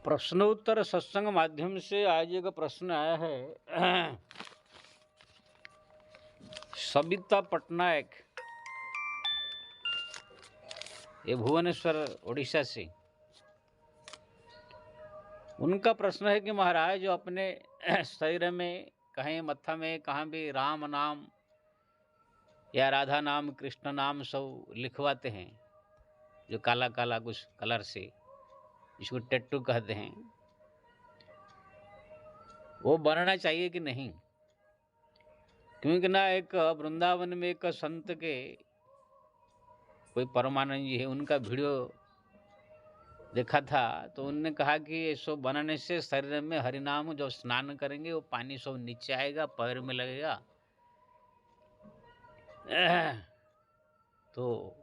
प्रश्नोत्तर सत्संग माध्यम से आज एक प्रश्न आया है। सबिता पटनायक, ये भुवनेश्वर उड़ीसा से। उनका प्रश्न है कि महाराज जो अपने शरीर में कहीं मत्था में कहाँ भी राम नाम या राधा नाम कृष्ण नाम सब लिखवाते हैं, जो काला काला कुछ कलर से, जिसको टैटू कहते हैं, वो बनना चाहिए कि नहीं? क्योंकि ना एक वृंदावन में एक संत के कोई परमानंद जी है, उनका वीडियो देखा था, तो उनने कहा कि ये सब बनाने से शरीर में हरिनाम जब स्नान करेंगे वो पानी सब नीचे आएगा, पैर में लगेगा। तो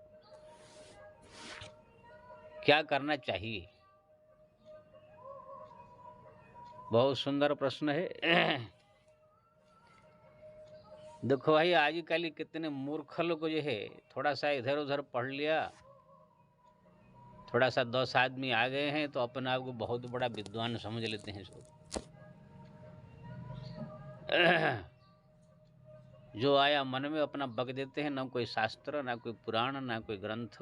क्या करना चाहिए? बहुत सुंदर प्रश्न है। देखो भाई, आजकल कितने मूर्ख लोग जो है, थोड़ा सा इधर उधर पढ़ लिया, थोड़ा सा 10 आदमी आ गए हैं तो अपने आप को बहुत बड़ा विद्वान समझ लेते हैं सब। जो आया मन में अपना बक देते हैं, ना कोई शास्त्र, ना कोई पुराण, ना कोई ग्रंथ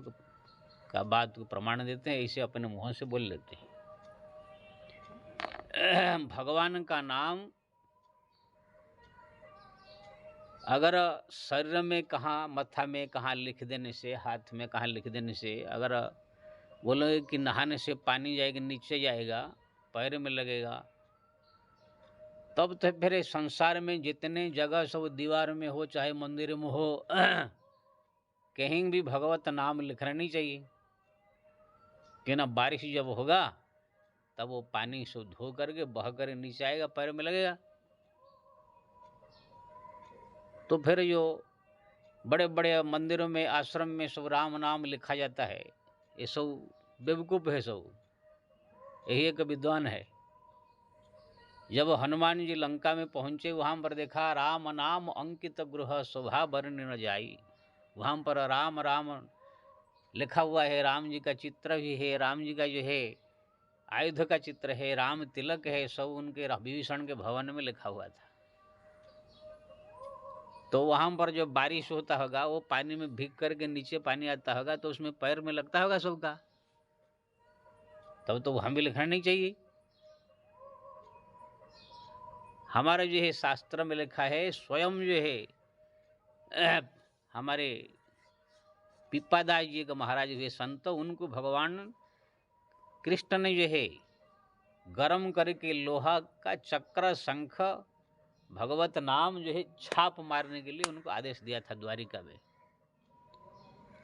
का बात को प्रमाण देते हैं, इसे अपने मुंह से बोल लेते हैं। भगवान का नाम अगर शरीर में कहाँ, मत्था में कहाँ लिख देने से, हाथ में कहाँ लिख देने से, अगर बोलोगे कि नहाने से पानी जाएगा, नीचे जाएगा, पैर में लगेगा, तब तो फिर संसार में जितने जगह सब दीवार में हो चाहे मंदिर में हो, कहीं भी भगवत नाम लिखना नहीं चाहिए। कि ना बारिश जब होगा तब वो पानी से धो करके बह कर नीचे आएगा, पैर में लगेगा। तो फिर जो बड़े बड़े मंदिरों में, आश्रम में सब राम नाम लिखा जाता है, ये सब बेवकूफ है सब। यही एक विद्वान है। जब हनुमान जी लंका में पहुंचे, वहां पर देखा राम नाम अंकित गृह शोभा बरन न जाई। वहां पर राम राम लिखा हुआ है, राम जी का चित्र भी है, राम जी का जो है आयुध का चित्र है, राम तिलक है, सब उनके विभीषण के भवन में लिखा हुआ था। तो वहां पर जो बारिश होता होगा, वो पानी में भीग करके नीचे पानी आता होगा, तो उसमें पैर में लगता होगा सबका, तब तो वहां भी लिखना नहीं चाहिए। हमारा जो है शास्त्र में लिखा है, स्वयं जो है हमारे पिप्पादास जी का महाराज हुए संत, उनको भगवान कृष्ण ने जो है गरम करके लोहा का चक्र शंख भगवत नाम जो है छाप मारने के लिए उनको आदेश दिया था द्वारिका में।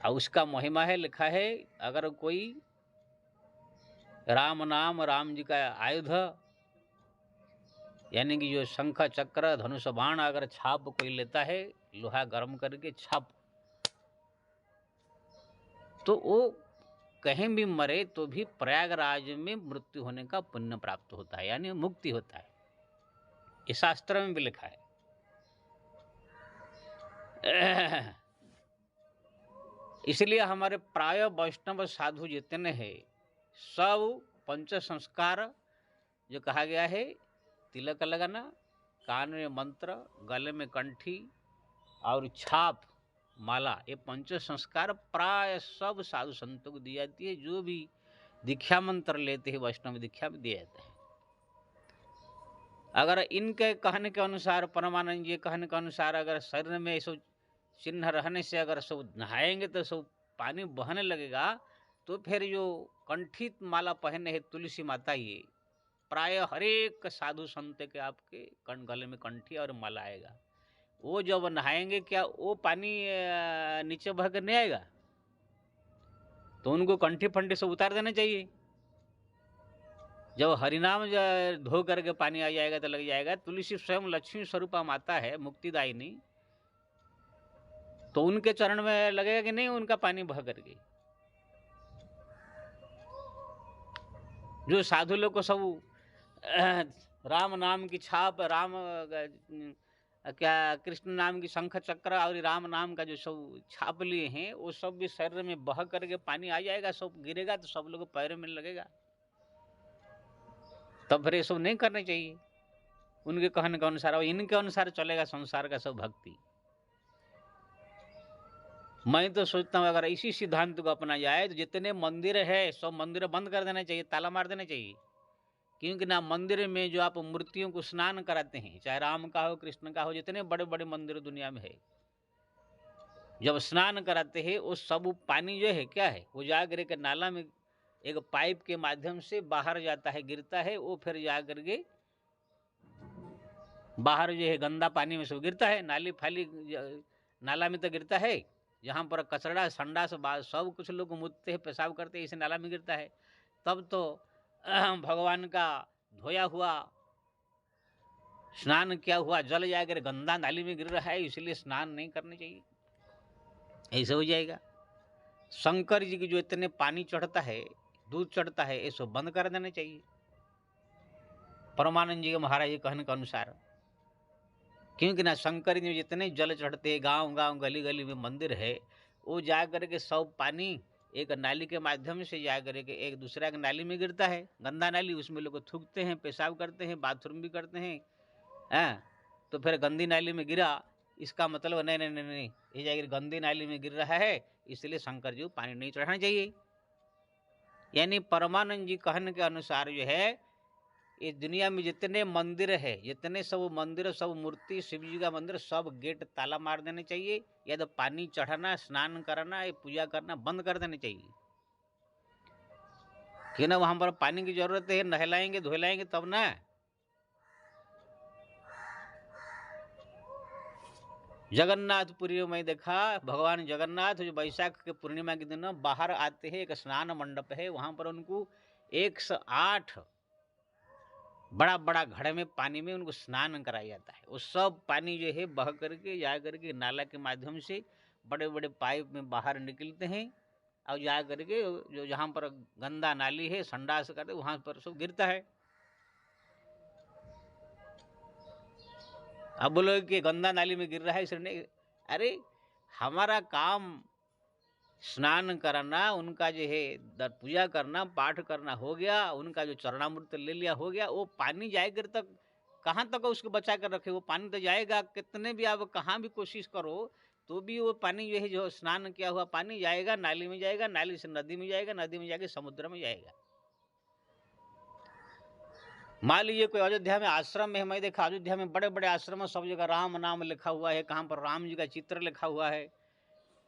और उसका महिमा है, लिखा है, अगर कोई राम नाम, राम जी का आयुध यानी कि जो शंख चक्र धनुष बाण अगर छाप कोई लेता है, लोहा गर्म करके छाप, तो वो कहीं भी मरे तो भी प्रयागराज में मृत्यु होने का पुण्य प्राप्त होता है, यानी मुक्ति होता है। इस शास्त्र में भी लिखा है। इसलिए हमारे प्राय वैष्णव साधु जितने हैं, सब पंच संस्कार जो कहा गया है, तिलक लगाना, कान में मंत्र, गले में कंठी और छाप माला, ये पंच संस्कार प्राय सब साधु संतों को दी जाती है। जो भी दीक्षा मंत्र लेते हैं, वैष्णव दीक्षा में दिया जाता है। अगर इनके कहने के अनुसार, परमानंद जी कहने के अनुसार, अगर शरीर में सब चिन्ह रहने से अगर सब नहाएंगे तो सब पानी बहने लगेगा, तो फिर जो कंठित माला पहने है तुलसी माता, ये प्राय हर एक साधु संत के आपके गले में कंठी और माला आएगा। वो जब नहाएंगे, क्या वो पानी नीचे बह कर नहीं आएगा? तो उनको कंठी फंटी से उतार देना चाहिए। जब हरिनाम धो करके पानी आ जाएगा तो लग जाएगा। तुलसी स्वयं लक्ष्मी स्वरूपा माता है, मुक्तिदायिनी, तो उनके चरण में लगेगा कि नहीं उनका पानी बह करके? जो साधु लोग को सब राम नाम की छाप, राम क्या कृष्ण नाम की शंख चक्र और राम नाम का जो सब छाप लिए हैं, वो सब भी शरीर में बह करके पानी आ जाएगा, सब गिरेगा तो सब लोग पैर में लगेगा। तब फिर ये सब नहीं करने चाहिए उनके कहने के अनुसार। और इनके अनुसार चलेगा संसार का सब भक्ति। मैं तो सोचता हूँ अगर इसी सिद्धांत को अपना जाए तो जितने मंदिर है सब मंदिर बंद कर देना चाहिए, ताला मार देना चाहिए। क्योंकि ना मंदिर में जो आप मूर्तियों को स्नान कराते हैं, चाहे राम का हो कृष्ण का हो, जितने बड़े बड़े मंदिर दुनिया में है, जब स्नान कराते हैं वो सब पानी जो है क्या है, वो जाकर के नाला में एक पाइप के माध्यम से बाहर जाता है, गिरता है, वो फिर जाकर के बाहर जो है गंदा पानी में सब गिरता है। नाली फाली नाला में तो गिरता है, जहाँ पर कचरा संडास सब कुछ लोग मुतते हैं, पेशाब करते हैं, इसे नाला में गिरता है। तब तो भगवान का धोया हुआ स्नान किया हुआ जल जाकर गंदा नाली में गिर रहा है, इसलिए स्नान नहीं करने चाहिए, ऐसे हो जाएगा। शंकर जी की जो इतने पानी चढ़ता है, दूध चढ़ता है, ये सब बंद कर देना चाहिए परमानंद जी के महाराज जी कहने के अनुसार। क्योंकि ना शंकर जी जितने जल चढ़ते हैं, गांव गांव गली गली में मंदिर है, वो जा करके सब पानी एक नाली के माध्यम से जा करके एक दूसरा के नाली में गिरता है, गंदा नाली, उसमें लोग थूकते हैं, पेशाब करते हैं, बाथरूम भी करते हैं। तो फिर गंदी नाली में गिरा, इसका मतलब नहीं नहीं नहीं नहीं, ये जाकर गंदी नाली में गिर रहा है, इसलिए शंकर जी को पानी नहीं चढ़ाना चाहिए। यानी परमानंद जी कहने के अनुसार जो है, इस दुनिया में जितने मंदिर है, जितने सब मंदिर, सब मूर्ति, शिव जी का मंदिर, सब गेट ताला मार देने चाहिए, या तो पानी चढ़ाना, स्नान कराना, या पूजा करना बंद कर देने चाहिए। कि ना वहां पर पानी की जरूरत है, नहलाएंगे धोलाएंगे तब ना। जगन्नाथपुरी में देखा, भगवान जगन्नाथ जो बैसाख के पूर्णिमा के दिन बाहर आते हैं, एक स्नान मंडप है, वहां पर उनको 108 बड़ा बड़ा घड़े में पानी में उनको स्नान कराया जाता है। वो सब पानी जो है बह करके जा करके नाला के माध्यम से बड़े बड़े पाइप में बाहर निकलते हैं, और जा करके जो जहाँ पर गंदा नाली है, संडास करते, वहाँ पर सब गिरता है। अब बोलो कि गंदा नाली में गिर रहा है इसलिए नहीं, अरे हमारा काम स्नान कराना, उनका जो है पूजा करना, पाठ करना हो गया, उनका जो चरणामृत ले लिया हो गया, वो पानी जाएगा तक कहाँ तक उसको बचा कर रखे, वो पानी तो जाएगा, कितने भी आप कहाँ भी कोशिश करो तो भी वो पानी जो है, जो स्नान किया हुआ पानी जाएगा, नाली में जाएगा, नाली से नदी में जाएगा, नदी में जाके समुद्र में जाएगा। मान लीजिए कोई अयोध्या में आश्रम में है, मैं देखा अयोध्या में बड़े बड़े आश्रम में सब जगह राम नाम लिखा हुआ है, कहाँ पर राम जी का चित्र लिखा हुआ है,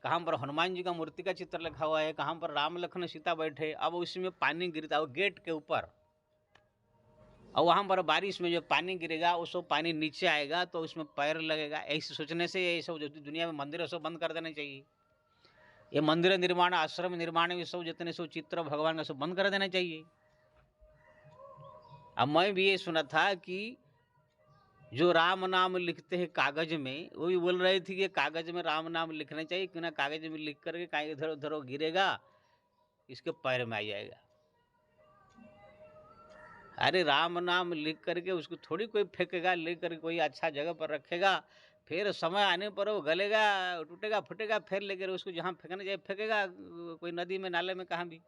कहाँ पर हनुमान जी का मूर्ति का चित्र लिखा हुआ है, कहाँ पर राम लखन सीता बैठे, अब उसमें पानी गिरता है गेट के ऊपर, और वहाँ पर बारिश में जो पानी गिरेगा वो सब पानी नीचे आएगा तो उसमें पैर लगेगा। ऐसे सोचने से ये सब जो दुनिया में मंदिर है सब बंद कर देना चाहिए। ये मंदिर निर्माण, आश्रम निर्माण में सब जितने सब चित्र भगवान का सब बंद कर देना चाहिए। अब मैं भी ये सुना था कि जो राम नाम लिखते हैं कागज में, वो भी बोल रहे थे कि कागज में राम नाम लिखना चाहिए, क्यों ना कागज में लिख करके कहीं इधर उधर गिरेगा, इसके पैर में आ जाएगा। अरे राम नाम लिख करके उसको थोड़ी कोई फेंकेगा, लेकर कोई अच्छा जगह पर रखेगा, फिर समय आने पर वो गलेगा, टूटेगा, फूटेगा, फिर लेकर उसको जहाँ फेंकना चाहिए फेंकेगा, कोई नदी में, नाले में, कहाँ भी।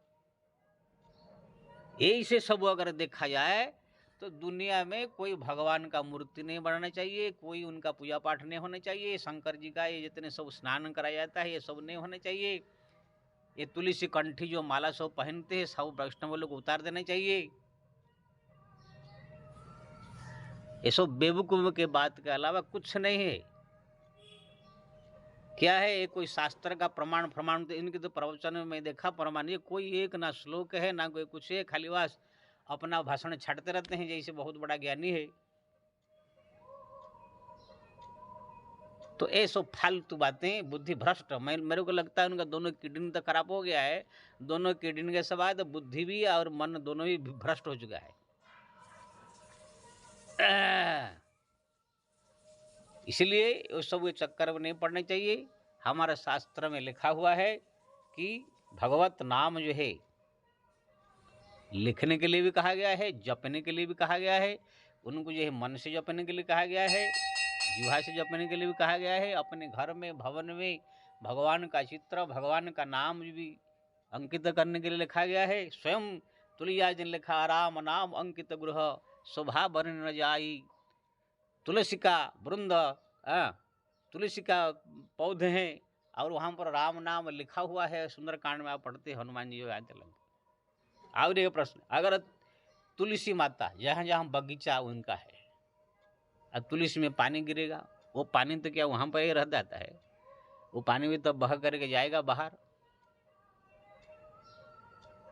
यही से सब अगर देखा जाए तो दुनिया में कोई भगवान का मूर्ति नहीं बनाना चाहिए, कोई उनका पूजा पाठ नहीं होना चाहिए, शंकर जी का ये जितने सब स्नान कराया जाता है ये सब नहीं होना चाहिए। ये तुलसी कंठी जो माला सब पहनते हैं सब वैष्णव लोग उतार देना चाहिए। ये सब बेवकूफ के बात के अलावा कुछ नहीं है। क्या है ये कोई शास्त्र का प्रमाण तो इनके तो प्रवचन में मैं देखा प्रमाण, ये कोई एक ना श्लोक है ना कोई कुछ है, खाली वास अपना भाषण छाटते रहते हैं जैसे बहुत बड़ा ज्ञानी है। तो ये सब फालतू बातें, बुद्धि भ्रष्ट। मेरे को लगता है उनका दोनों किडनी तो खराब हो गया है, दोनों किडनी के बाद बुद्धि भी और मन दोनों ही भ्रष्ट हो चुका है। इसलिए उस सब चक्कर में नहीं पड़ने चाहिए। हमारे शास्त्र में लिखा हुआ है कि भगवत नाम जो है लिखने के लिए भी कहा गया है, जपने के लिए भी कहा गया है, उनको जो है मन से जपने के लिए कहा गया है, जिह्वा से जपने के लिए भी कहा गया है। अपने घर में, भवन में भगवान का चित्र, भगवान का नाम भी अंकित करने के लिए लिखा गया है। स्वयं तुलसीदास जी ने लिखा, राम नाम अंकित गृह शोभा बन न जाई, तुलसी का वृंद, तुलसी का पौधे हैं और वहाँ पर राम नाम लिखा हुआ है। सुंदरकांड में आप पढ़ते हनुमान जी जो आते लगे। और एक प्रश्न, अगर तुलसी माता जहाँ जहाँ बगीचा उनका है, अब तुलसी में पानी गिरेगा, वो पानी तो क्या वहाँ पर ही रह जाता है? वो पानी भी तो बह करके जाएगा बाहर।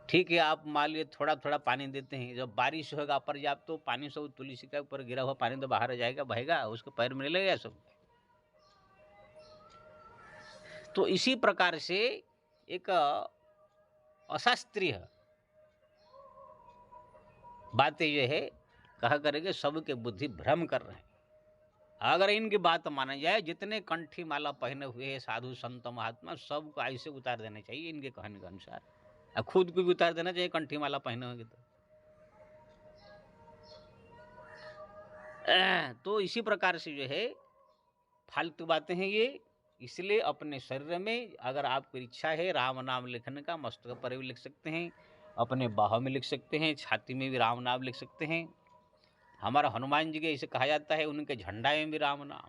ठीक है, आप मान लीजिए थोड़ा थोड़ा पानी देते हैं, जब बारिश होगा पर्याप्त तो पानी सब तुलसी के ऊपर गिरा हुआ पानी तो बाहर जाएगा, बहेगा, उसके पैर में लगेगा सब। तो इसी प्रकार से एक अशास्त्रीय बातें जो है कहा करेंगे, सबके बुद्धि भ्रम कर रहे हैं। अगर इनकी बात माना जाए, जितने कंठी माला पहने हुए हैं साधु संत महात्मा, सबको ऐसे उतार देने चाहिए इनके कहने के अनुसार, और खुद को भी उतार देना चाहिए कंठी माला पहने होंगे तो इसी प्रकार से जो है फालतू बातें हैं ये। इसलिए अपने शरीर में अगर आपको इच्छा है राम नाम लिखने का, मस्तक पर भी लिख सकते हैं, अपने बाहों में लिख सकते हैं, छाती में भी राम नाम लिख सकते हैं। हमारा हनुमान जी के ऐसे कहा जाता है, उनके झंडा में भी राम नाम,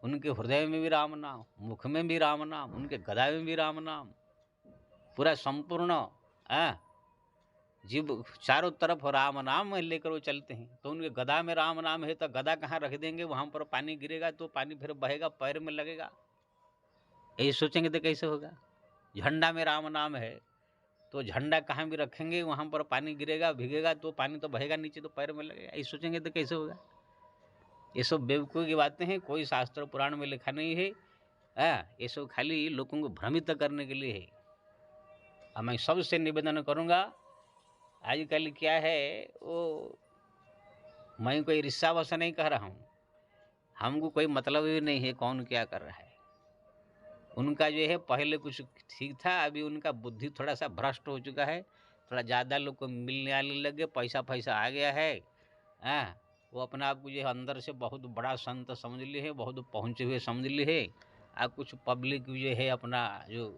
उनके हृदय में भी राम नाम, मुख में भी राम नाम, उनके गदा में भी राम नाम, पूरा संपूर्ण जीव चारों तरफ राम नाम लेकर वो चलते हैं। तो उनके गदा में राम नाम है, तो गदा कहाँ रख देंगे? वहाँ पर पानी गिरेगा तो पानी फिर बहेगा, पैर में लगेगा। यही सोचेंगे तो कैसे होगा? झंडा में राम नाम है तो झंडा कहाँ भी रखेंगे, वहाँ पर पानी गिरेगा, भीगेगा तो पानी तो बहेगा नीचे, तो पैर में लगेगा। यही सोचेंगे तो कैसे होगा? ये सब बेवकूफ़ की बातें हैं, कोई शास्त्र पुराण में लिखा नहीं है। ये सब खाली लोगों को भ्रमित करने के लिए है। अब मैं सबसे निवेदन करूँगा, आजकल क्या है वो, मैं कोई रिश्तावश नहीं कह रहा हूँ, हमको कोई मतलब भी नहीं है कौन क्या कर रहा है। उनका जो है पहले कुछ ठीक था, अभी उनका बुद्धि थोड़ा सा भ्रष्ट हो चुका है, थोड़ा ज़्यादा लोग को मिलने आने लगे, पैसा पैसा आ गया है। वो अपने आप को जो है अंदर से बहुत बड़ा संत समझ लिए है, बहुत पहुँचे हुए समझ लिए है। कुछ पब्लिक जो है अपना जो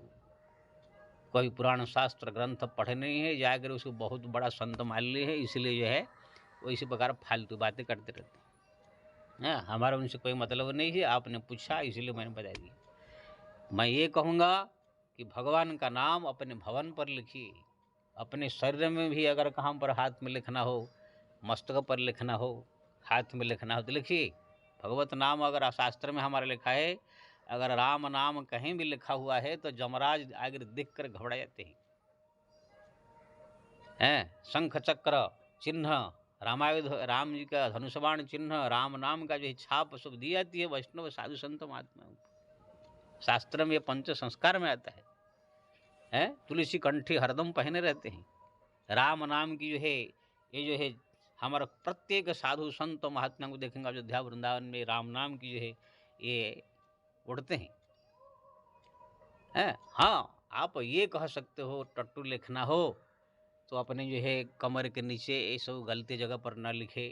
कोई पुराण शास्त्र ग्रंथ पढ़े नहीं है, जाकर उसको बहुत बड़ा संत मान लिए है, इसलिए जो है वो इसी प्रकार फालतू बातें करते रहते हैं। हमारा उनसे कोई मतलब नहीं है, आपने पूछा इसलिए मैंने बता दिया। मैं ये कहूँगा कि भगवान का नाम अपने भवन पर लिखिए, अपने शरीर में भी अगर कहाँ पर हाथ में लिखना हो, मस्तक पर लिखना हो, हाथ में लिखना हो तो लिखिए। भगवत नाम अगर शास्त्र में हमारा लिखा है, अगर राम नाम कहीं भी लिखा हुआ है तो जमराज आगे देख कर घबरा जाते हैं। शंख चक्र चिन्ह, रामायुध, राम जी का धनुष्बाण चिन्ह, राम नाम का जो छाप सब दी जाती है वैष्णव साधु संत महात्मा। शास्त्र में ये पंच संस्कार में आता है। तुलसी कंठी हरदम पहने रहते हैं। राम नाम की जो है ये जो है हमारा प्रत्येक साधु संत महात्मा को देखेंगे अयोध्या वृंदावन में राम नाम की जो है ये उड़ते हैं। हाँ, आप ये कह सकते हो टट्टू लिखना हो तो अपने जो है कमर के नीचे ये सब गलती जगह पर न लिखे।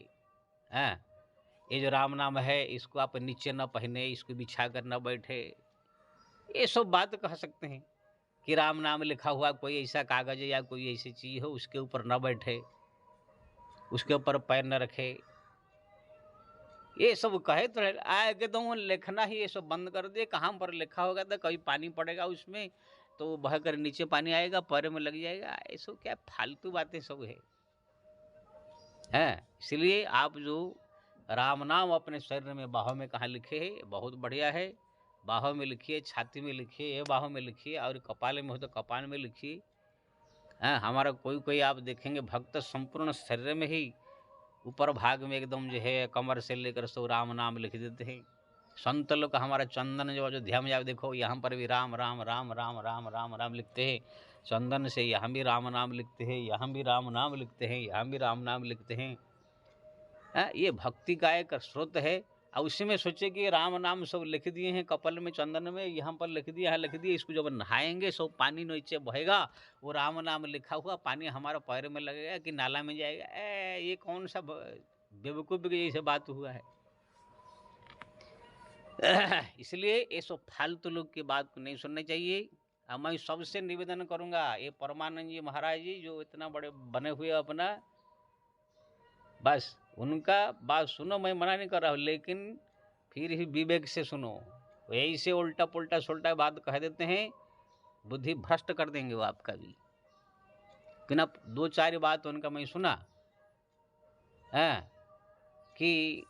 ये जो राम नाम है इसको आप नीचे न पहने, इसको बिछा कर न बैठे, ये सब बात कह सकते हैं कि राम नाम लिखा हुआ कोई ऐसा कागज या कोई ऐसी चीज़ हो उसके ऊपर न बैठे, उसके ऊपर पैर न रखे, ये सब कहे तो आगे तो लिखना ही ये सब बंद कर दे। कहाँ पर लिखा होगा तो कभी पानी पड़ेगा उसमें तो बह कर नीचे पानी आएगा, पैर में लग जाएगा। ये सब क्या फालतू बातें सब है। इसलिए आप जो राम नाम अपने शरीर में बाहों में कहाँ लिखे है, बहुत बढ़िया है। बाहों में लिखिए, छाती में लिखिए, ये बाहों में लिखिए, और कपाल में हो तो कपाल में लिखिए। हमारा कोई कोई आप देखेंगे भक्त संपूर्ण शरीर में ही ऊपर भाग में एकदम जो है कमर से लेकर सो राम नाम लिख देते हैं। संत लोग का हमारा चंदन जो अयोध्या में आप देखो, यहाँ पर भी राम राम राम राम राम राम राम लिखते हैं। चंदन से यहाँ भी राम नाम लिखते हैं, यहाँ भी राम नाम लिखते हैं, यहाँ भी राम नाम लिखते हैं। ये भक्ति का एक स्रोत है। और उसी में सोचे कि राम नाम सब लिख दिए हैं कपाल में, चंदन में, यहाँ पर लिख दिया, यहाँ लिख दिए, इसको जब नहाएंगे सब पानी नीचे बहेगा, वो राम नाम लिखा हुआ पानी हमारा पैर में लगेगा कि नाला में जाएगा। ये कौन सा बेवकूफ़ की जैसे बात हुआ है। इसलिए ये सब फालतू लोग की बात को नहीं सुननी चाहिए। मैं सबसे निवेदन करूँगा, ये परमानंद जी महाराज जी जो इतना बड़े बने हुए अपना बस उनका बात सुनो, मैं मना नहीं कर रहा हूँ, लेकिन फिर ही विवेक से सुनो। वो ऐसे उल्टा पुल्टा सुल्टा बात कह देते हैं, बुद्धि भ्रष्ट कर देंगे वो आपका भी। बिना दो चार बात उनका मैं सुना है कि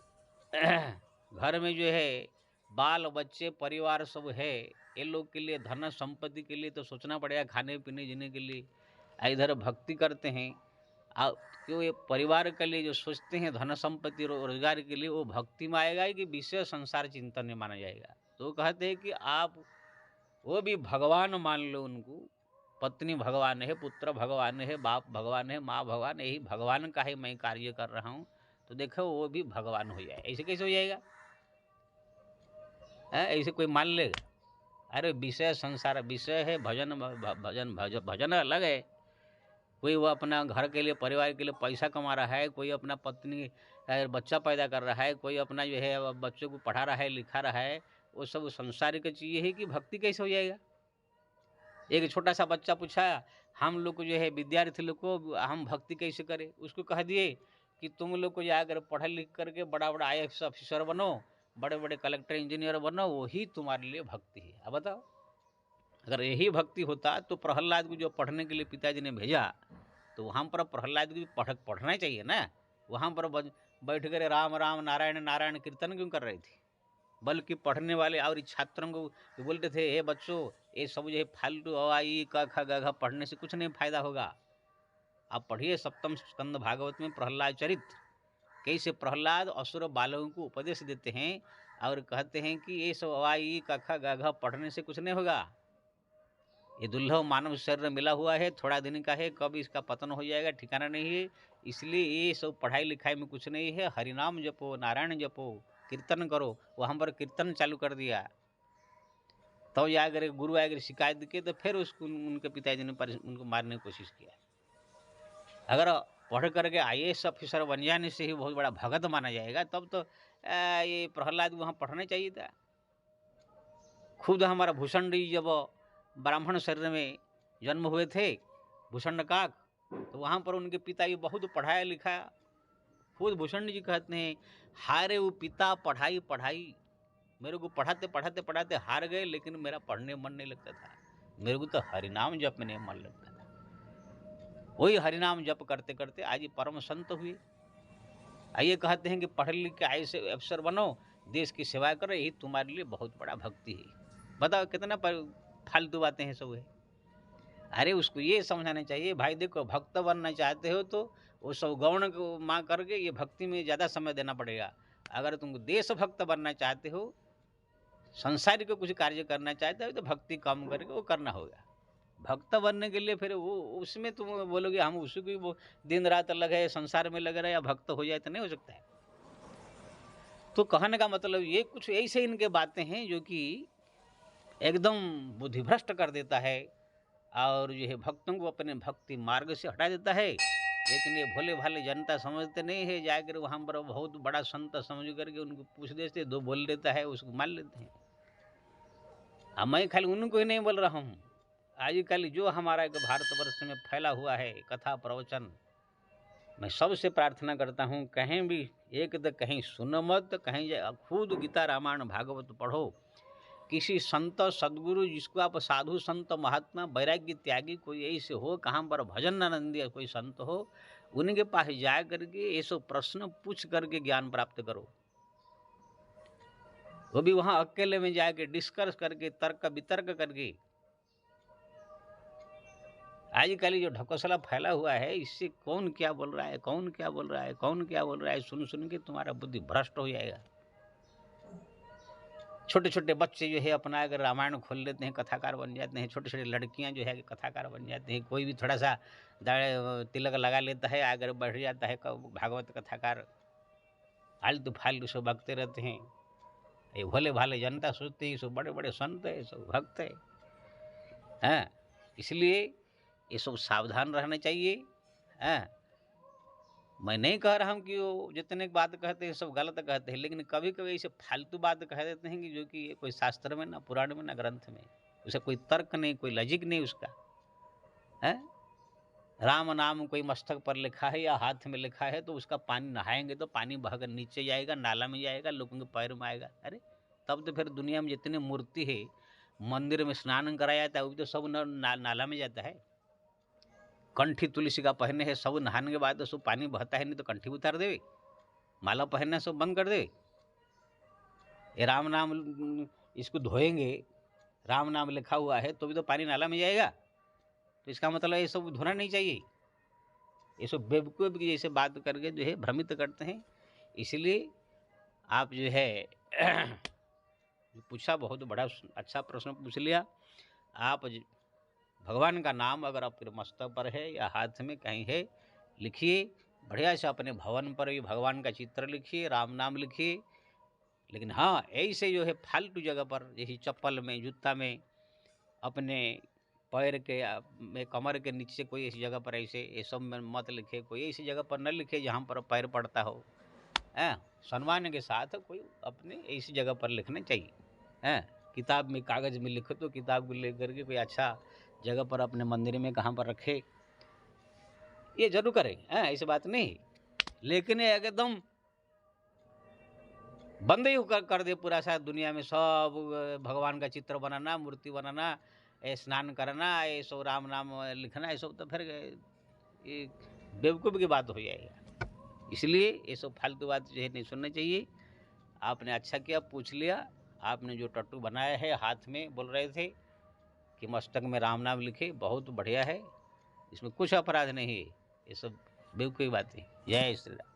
घर में जो है बाल बच्चे परिवार सब है, ये लोग के लिए धन संपत्ति के लिए तो सोचना पड़ेगा, खाने पीने जीने के लिए। इधर भक्ति करते हैं, क्यों ये परिवार के लिए जो सोचते हैं, धन संपत्ति रोजगार के लिए, वो भक्ति में आएगा कि विषय संसार चिंतन में माना जाएगा। तो कहते हैं कि आप वो भी भगवान मान लो उनको, पत्नी भगवान है, पुत्र भगवान है, बाप भगवान है, माँ भगवान, यही भगवान का ही मैं कार्य कर रहा हूँ, तो देखो वो भी भगवान हो जाए। ऐसे कैसे हो जाएगा? ऐसे कोई मान लेगा? अरे विषय संसार विषय है, भजन भजन भजन भजन अलग है। कोई वो अपना घर के लिए परिवार के लिए पैसा कमा रहा है, कोई अपना पत्नी बच्चा पैदा कर रहा है, कोई अपना जो है बच्चों को पढ़ा रहा है लिखा रहा है, वो सब संसारिक चीज़ है कि भक्ति कैसे हो जाएगा? एक छोटा सा बच्चा पूछा, हम लोग को जो है विद्यार्थी लोग को हम भक्ति कैसे करें? उसको कह दिए कि तुम लोग को जाकर पढ़ लिख करके बड़ा बड़ा IAS ऑफिसर बनो, बड़े बड़े कलेक्टर इंजीनियर बनो, वही तुम्हारे लिए भक्ति है। अब बताओ, अगर यही भक्ति होता तो प्रहलाद को जो पढ़ने के लिए पिताजी ने भेजा, तो वहाँ पर प्रहलाद को भी पढ़ना चाहिए ना। वहाँ पर बैठ कर राम राम नारायण नारायण कीर्तन क्यों कर रहे थे? बल्कि पढ़ने वाले और छात्रों को बोलते थे, हे बच्चों, ये सब जो है फालतू अ आ इ क ख ग घ पढ़ने से कुछ नहीं फायदा होगा। आप पढ़िए सप्तम स्कंद भागवत में प्रहलाद चरित्र, कैसे प्रहलाद असुर बालकों को उपदेश देते हैं और कहते हैं कि ये सब अ आ इ क ख ग घ पढ़ने से कुछ नहीं होगा। ये दुर्लभ मानव शरीर मिला हुआ है, थोड़ा दिन का है, कब इसका पतन हो जाएगा ठिकाना नहीं है। इसलिए ये सब पढ़ाई लिखाई में कुछ नहीं है, हरिनाम जपो, नारायण जपो, कीर्तन करो। वहाँ पर कीर्तन चालू कर दिया, तो जाकर गुरु आकर शिकायत की, तो फिर उसको उनके पिताजी ने उनको मारने की कोशिश किया। अगर पढ़ करके IAS ऑफिसर बन जाने से ही बहुत बड़ा भगत माना जाएगा, तब तो ये प्रहलाद वहाँ पढ़ना चाहिए था। खुद हमारा भूषण जी जब ब्राह्मण शरीर में जन्म हुए थे, भूषण काक, तो वहाँ पर उनके पिता ये बहुत पढ़ाया लिखाया। खुद भूषण जी कहते हैं, हारे वो पिता पढ़ाई पढ़ाई, मेरे को पढ़ाते पढ़ाते पढ़ाते हार गए, लेकिन मेरा पढ़ने मन नहीं लगता था, मेरे को तो हरिनाम जप में नहीं मन लगता था। वही हरिनाम जप करते करते आज ये परम संत हुए। आइए कहते हैं कि पढ़ लिख के ऐसे अफसर बनो, देश की सेवा करो, यही तुम्हारे लिए बहुत बड़ा भक्ति है। बताओ कितना फालतू बातें हैं सब है। अरे उसको ये समझाना चाहिए, भाई देखो भक्त बनना चाहते हो तो वो सब गौण को माँ करके ये भक्ति में ज़्यादा समय देना पड़ेगा। अगर तुम देशभक्त बनना चाहते हो, संसार को कुछ कार्य करना चाहते हो, तो भक्ति कम करके वो करना होगा। भक्त बनने के लिए फिर वो उसमें तुम बोलोगे हम उसी को वो दिन रात लगे संसार में लगे रहे या भक्त हो जाए, तो नहीं हो सकता है। तो कहने का मतलब ये कुछ ऐसे इनके बातें हैं जो कि एकदम बुद्धिभ्रष्ट कर देता है और जो है भक्तों को अपने भक्ति मार्ग से हटा देता है। लेकिन ये भोले भाले जनता समझते नहीं है, जाकर वहाँ पर बहुत बड़ा संत समझ करके उनको पूछ देते, दो बोल देता है, उसको मान लेते हैं। अब मैं खाली उनको ही नहीं बोल रहा हूँ, आजकल जो हमारा एक भारतवर्ष में फैला हुआ है कथा प्रवचन, मैं सबसे प्रार्थना करता हूँ कहीं भी एक तो कहीं सुनो मत, कहीं खुद गीता रामायण भागवत पढ़ो। किसी संत सदगुरु जिसको आप साधु संत महात्मा वैराग्य त्यागी कोई ऐसे हो, कहाँ पर भजन आनंदी कोई संत हो, उनके पास जा करके ये सब प्रश्न पूछ करके ज्ञान प्राप्त करो। वो भी वहाँ अकेले में जाके डिस्कस करके तर्क वितर्क करके। आजकल जो ढकोसला फैला हुआ है, इससे कौन क्या बोल रहा है, कौन क्या बोल रहा है, कौन क्या बोल रहा है, सुन सुन के तुम्हारा बुद्धि भ्रष्ट हो जाएगा। छोटे छोटे बच्चे जो है अपना अगर रामायण खोल लेते हैं, कथाकार बन जाते हैं। छोटे छोटे लड़कियां जो है कथाकार बन जाते हैं। कोई भी थोड़ा सा तिलक लगा लेता है, अगर बढ़ जाता है भागवत कथाकार। फालतू फालतू सब भगते रहते हैं। ये भोले भाले जनता सोचते हैं सब बड़े बड़े संत है, सब भक्त है। हाँ, इसलिए ये सब सावधान रहना चाहिए। हाँ, मैं नहीं कह रहा हूँ कि वो जितने बात कहते हैं सब गलत कहते हैं, लेकिन कभी कभी ऐसे फालतू बात कह देते हैं कि जो कि कोई शास्त्र में ना पुराण में ना ग्रंथ में, उसे कोई तर्क नहीं, कोई लॉजिक नहीं उसका है। राम नाम कोई मस्तक पर लिखा है या हाथ में लिखा है, तो उसका पानी नहाएंगे तो पानी बहकर नीचे जाएगा, नाला में जाएगा, लोगों के पैर में आएगा। अरे तब तो फिर दुनिया में जितनी मूर्ति है, मंदिर में स्नान कराया जाता है, वो तो सब नाला में जाता है। कंठी तुलसी का पहने है, सब नहाने के बाद तो सब पानी बहता है, नहीं तो कंठी उतार देवे, माला पहनना सब बंद कर देवे। ये राम नाम इसको धोएंगे, राम नाम लिखा हुआ है तो भी तो पानी नाला में जाएगा। तो इसका मतलब ये सब धोना नहीं चाहिए। ये सब बेवकूफ़ की जैसे बात करके जो है भ्रमित करते हैं। इसलिए आप जो है पूछा, बहुत बड़ा अच्छा प्रश्न पूछ लिया। आप भगवान का नाम अगर आपके मस्तक पर है या हाथ में कहीं है, लिखिए बढ़िया से। अपने भवन पर भी भगवान का चित्र लिखिए, राम नाम लिखिए। लेकिन हाँ, ऐसे जो है फालतू जगह पर, जैसे चप्पल में, जूता में, अपने पैर के में, कमर के नीचे कोई ऐसी जगह पर ऐसे ये सब में मत लिखे। कोई ऐसी जगह पर न लिखे जहाँ पर पैर पड़ता हो। सम्मान के साथ कोई अपने ऐसी जगह पर लिखना चाहिए। किताब में, कागज़ में लिखो तो किताब को लेकर के कोई अच्छा जगह पर अपने मंदिर में कहाँ पर रखे, ये जरूर करें। ऐसी बात नहीं। लेकिन एकदम बंद ही कर दे पूरा सारा दुनिया में, सब भगवान का चित्र बनाना, मूर्ति बनाना, स्नान करना, ये सब राम नाम लिखना, ये सब तो फिर ये बेवकूफ़ की बात हो जाएगा। इसलिए ये सब फालतू बात जो है नहीं सुनना चाहिए। आपने अच्छा किया, पूछ लिया। आपने जो टट्टू बनाया है, हाथ में बोल रहे थे कि मस्तक में राम नाम लिखे, बहुत बढ़िया है, इसमें कुछ अपराध नहीं है। ये सब बेवकूफ़ी बातें। जय श्री राम।